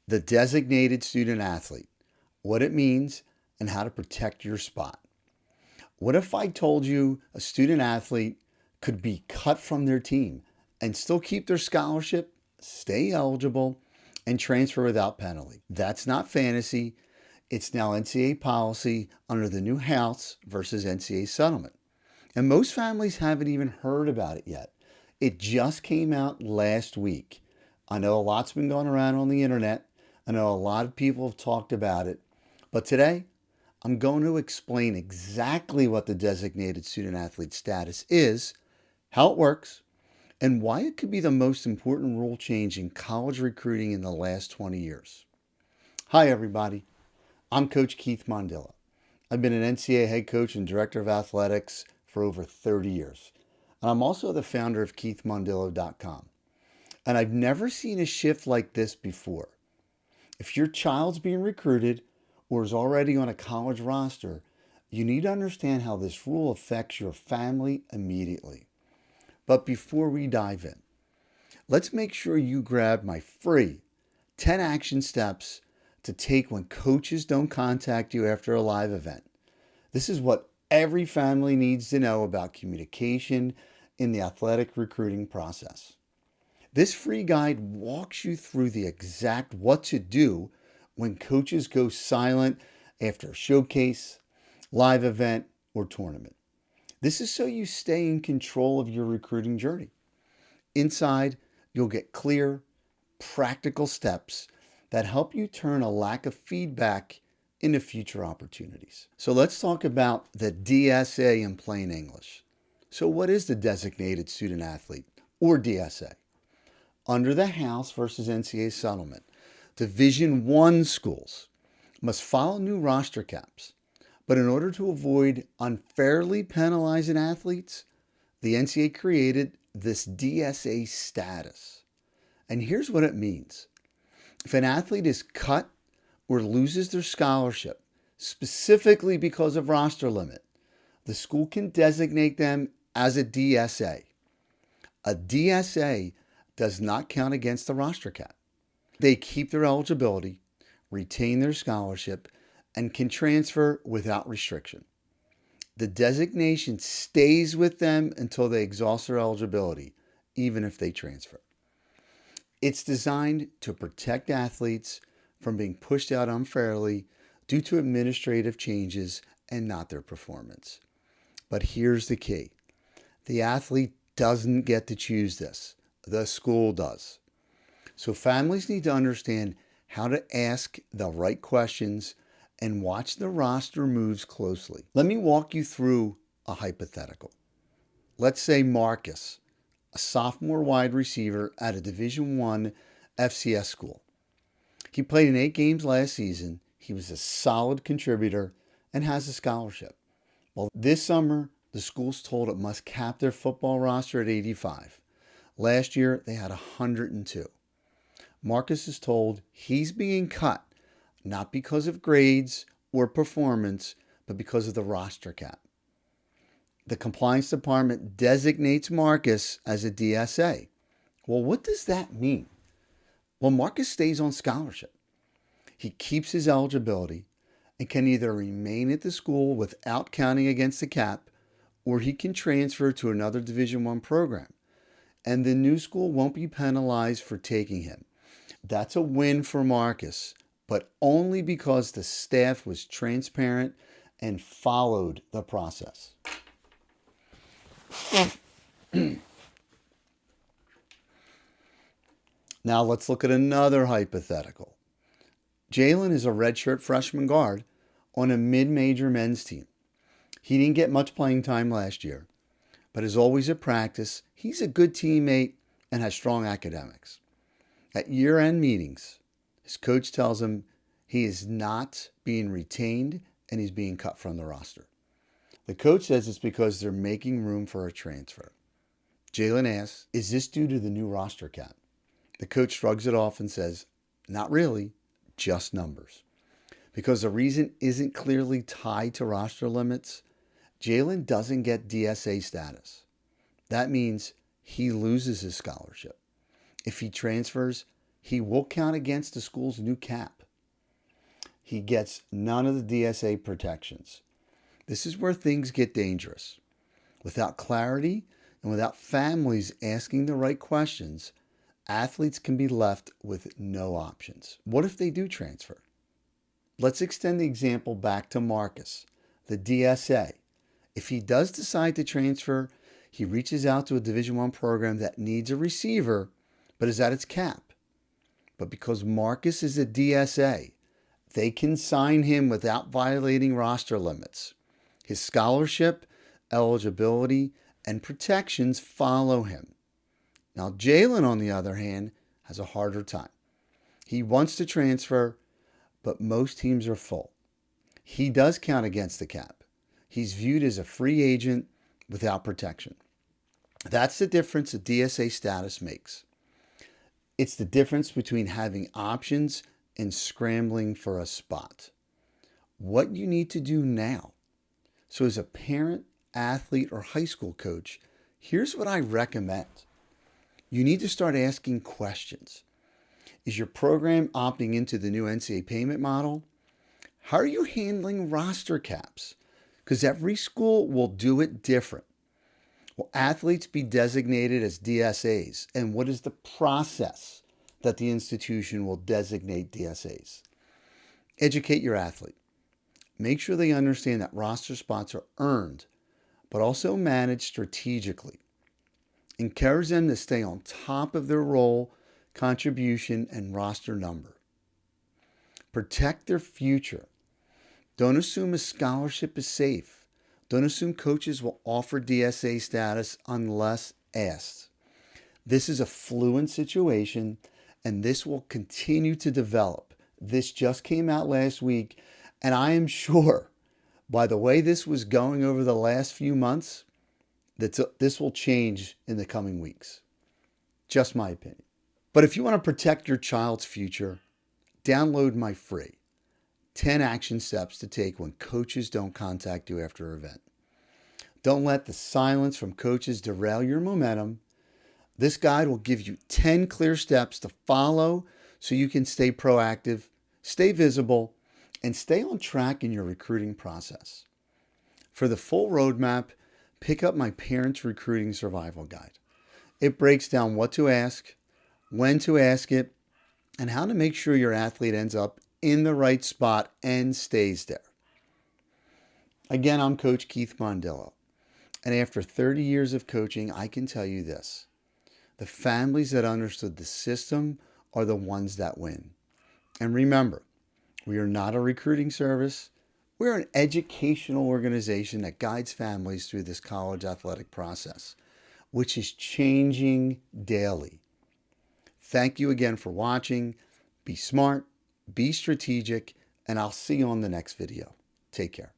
The designated student athlete, what it means, and how to protect your spot. What if I told you a student athlete could be cut from their team and still keep their scholarship, stay eligible, and transfer without penalty? That's not fantasy. It's now NCAA policy under the new House versus NCAA settlement. And most families haven't even heard about it yet. It just came out last week. I know a lot's been going around on the internet. I know a lot of people have talked about it. But today, I'm going to explain exactly what the designated student athlete status is, how it works, and why it could be the most important rule change in college recruiting in the last 20 years. Hi, everybody. I'm Coach Keith Mondillo. I've been an NCAA head coach and director of athletics for over 30 years. And I'm also the founder of KeithMondillo.com. And I've never seen a shift like this before. If your child's being recruited or is already on a college roster, you need to understand how this rule affects your family immediately. But before we dive in, let's make sure you grab my free 10 action steps to take when coaches don't contact you after a live event. This is what every family needs to know about communication in the athletic recruiting process. This free guide walks you through the exact what to do when coaches go silent after a showcase, live event, or tournament. This is so you stay in control of your recruiting journey. Inside, you'll get clear, practical steps that help you turn a lack of feedback into future opportunities. So let's talk about the DSA in plain English. So what is the designated student athlete, or DSA? Under the House versus NCAA settlement, Division I schools must follow new roster caps. But in order to avoid unfairly penalizing athletes, the NCAA created this DSA status. And here's what it means. If an athlete is cut or loses their scholarship, specifically because of roster limit, the school can designate them as a DSA. A DSA does not count against the roster cap. They keep their eligibility, retain their scholarship, and can transfer without restriction. The designation stays with them until they exhaust their eligibility, even if they transfer. It's designed to protect athletes from being pushed out unfairly due to administrative changes and not their performance. But here's the key. The athlete doesn't get to choose this. The school does. So families need to understand how to ask the right questions and watch the roster moves closely. Let me walk you through a hypothetical. Let's say Marcus, a sophomore wide receiver at a Division I FCS school. He played in 8 games last season. He was a solid contributor and has a scholarship. Well, this summer, the school's told it must cap their football roster at 85. Last year, they had 102. Marcus is told he's being cut, not because of grades or performance, but because of the roster cap. The compliance department designates Marcus as a DSA. Well, what does that mean? Well, Marcus stays on scholarship. He keeps his eligibility and can either remain at the school without counting against the cap, or he can transfer to another Division I program, and the new school won't be penalized for taking him. That's a win for Marcus, but only because the staff was transparent and followed the process. Now let's look at another hypothetical. Jalen is a redshirt freshman guard on a mid-major men's team. He didn't get much playing time last year, but as always at practice, he's a good teammate and has strong academics. At year-end meetings, his coach tells him he is not being retained and he's being cut from the roster. The coach says it's because they're making room for a transfer. Jalen asks, is this due to the new roster cap? The coach shrugs it off and says, not really, just numbers. Because the reason isn't clearly tied to roster limits, Jalen doesn't get DSA status. That means he loses his scholarship. If he transfers, he will count against the school's new cap. He gets none of the DSA protections. This is where things get dangerous. Without clarity and without families asking the right questions, athletes can be left with no options. What if they do transfer? Let's extend the example back to Marcus, the DSA. If he does decide to transfer, he reaches out to a Division I program that needs a receiver, but is at its cap. But because Marcus is a DSA, they can sign him without violating roster limits. His scholarship, eligibility, and protections follow him. Now, Jalen, on the other hand, has a harder time. He wants to transfer, but most teams are full. He does count against the cap. He's viewed as a free agent without protection. That's the difference a DSA status makes. It's the difference between having options and scrambling for a spot. What you need to do now. So as a parent, athlete, or high school coach, here's what I recommend. You need to start asking questions. Is your program opting into the new NCAA payment model? How are you handling roster caps? Because every school will do it different. Will athletes be designated as DSAs? And what is the process that the institution will designate DSAs? Educate your athlete. Make sure they understand that roster spots are earned, but also managed strategically. Encourage them to stay on top of their role, contribution, and roster number. Protect their future. Don't assume a scholarship is safe. Don't assume coaches will offer DSA status unless asked. This is a fluid situation, and this will continue to develop. This just came out last week, and I am sure by the way this was going over the last few months, that this will change in the coming weeks. Just my opinion. But if you want to protect your child's future, download my free 10 action steps to take when coaches don't contact you after an event. Don't let the silence from coaches derail your momentum. This guide will give you 10 clear steps to follow so you can stay proactive, stay visible, and stay on track in your recruiting process. For the full roadmap, pick up my Parents Recruiting Survival Guide. It breaks down what to ask, when to ask it, and how to make sure your athlete ends up in the right spot and stays there. Again, I'm Coach Keith Mondillo, and after 30 years of coaching, I can tell you this. The families that understood the system are the ones that win. And remember, we are not a recruiting service. We're an educational organization that guides families through this college athletic process, which is changing daily. Thank you again for watching. Be smart, be strategic, and I'll see you on the next video. Take care.